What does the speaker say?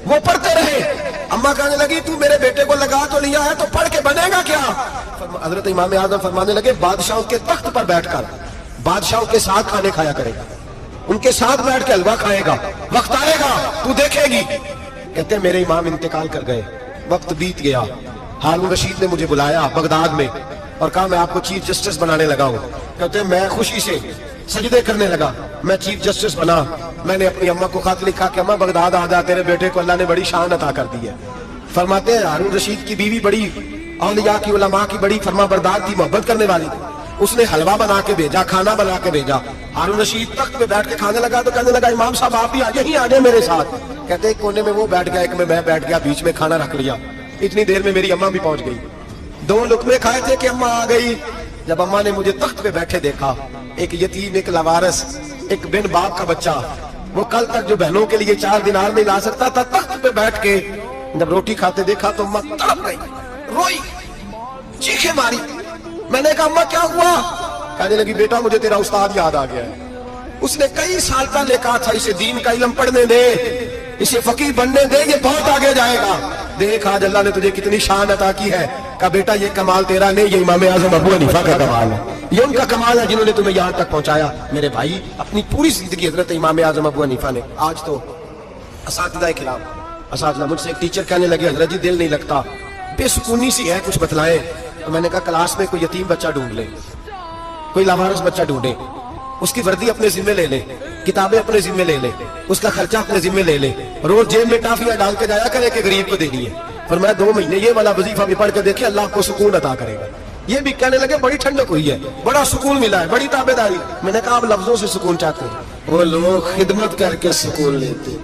وہ پڑھتے رہے. اما کہنے لگی تو میرے بیٹے کو لگا تو لیا ہے تو پڑھ کے بنے گا کیا؟ حضرت امام اعظم فرمانے لگے بادشاہوں کے تخت پر بیٹھ کر بادشاہوں کے ساتھ کھانے کھایا کرے گا, ان کے ساتھ بیٹھ کے حلوہ کھائے گا, وقت آئے گا تو دیکھے گی. کہتے ہیں میرے امام انتقال کر گئے, وقت بیت گیا. ہارون رشید نے مجھے بلایا بغداد میں اور کہا میں آپ کو چیف جسٹس بنانے لگا ہوں. کہتے ہیں میں خوشی سے سجدے کرنے لگا, میں چیف جسٹس بنا. میں نے اپنی اماں کو خط لکھا کہ اماں بغداد آ جا, تیرے بیٹے کو اللہ نے بڑی شان عطا کر دی ہے. فرماتے ہیں ہارون رشید کی بیوی بڑی اولیاء کی علماء کی بڑی فرما بردار تھی, محبت کرنے والی تھی. اس نے حلوہ بنا کے بھیجا, کھانا بنا کے بھیجا. ہارون رشید تخت پہ بیٹھ کے کھانے لگا تو کہنے لگا امام صاحب آپ بھی یہیں آ جائیں میرے ساتھ. کہتے ہیں ایک کونے میں وہ بیٹھ گیا, ایک میں بیٹھ گیا, بیچ میں کھانا رکھ لیا. اتنی دیر میں میری اماں بھی پہنچ گئی. 2 لقمے کھائے تھے کہ اماں آ گئی. جب اماں نے مجھے تخت پہ بیٹھے دیکھا, ایک یتیم, ایک لاوارث, ایک بن باپ کا بچہ, وہ کل تک جو بہنوں کے لیے 4 دینار نہیں لا سکتا تھا, تخت پہ بیٹھ کے جب روٹی کھاتے دیکھا تو اماں تڑپ گئی, روئی, چیخیں ماری. میں نے کہا اماں کیا ہوا؟ کہنے لگی بیٹا مجھے تیرا استاد یاد آ گیا ہے. اس نے کئی سال پہلے کہا تھا اسے دین کا علم پڑھنے دے, اسے فقیہ بننے دے, یہ بہت آگے جائے گا. دیکھ آج اللہ نے تجھے کتنی شان عطا کی ہے. کہا بیٹا یہ کمال تیرا نہیں, یہ امام اعظم ابو حنیفہ کا کمال ہے, یہ ان کا کمال ہے جنہوں نے تمہیں یہاں تک پہنچایا. میرے بھائی اپنی پوری زندگی حضرت امام اعظم ابو حنیفہ نے. آج تو اساتذہ کرام, اساتذہ مجھ سے ایک ٹیچر کہنے لگے حضرت جی دل نہیں لگتا, بے سکونی سی ہے, کچھ بتلائیں. تو میں نے کہا کلاس میں کوئی یتیم بچہ ڈھونڈ لے, کوئی لاوارث بچہ ڈھونڈے, اس کی وردی اپنے ذمہ لے لے, کتابیں اپنے ذمہ لے لے, اس کا خرچہ اپنے ذمہ لے لے, روز جیب میں ٹافیاں ڈال کے جایا کرے کہ غریب کو دینی ہے. فرمایا 2 مہینے یہ والا وظیفہ بھی پڑھ کے دیکھے, اللہ کو سکون عطا کرے گا. یہ بھی کہنے لگے بڑی ٹھنڈک ہوئی ہے, بڑا سکون ملا ہے, بڑی تابعداری. میں نے کہا آپ لفظوں سے سکون چاہتے ہیں, وہ لوگ خدمت کر کے سکون لیتے.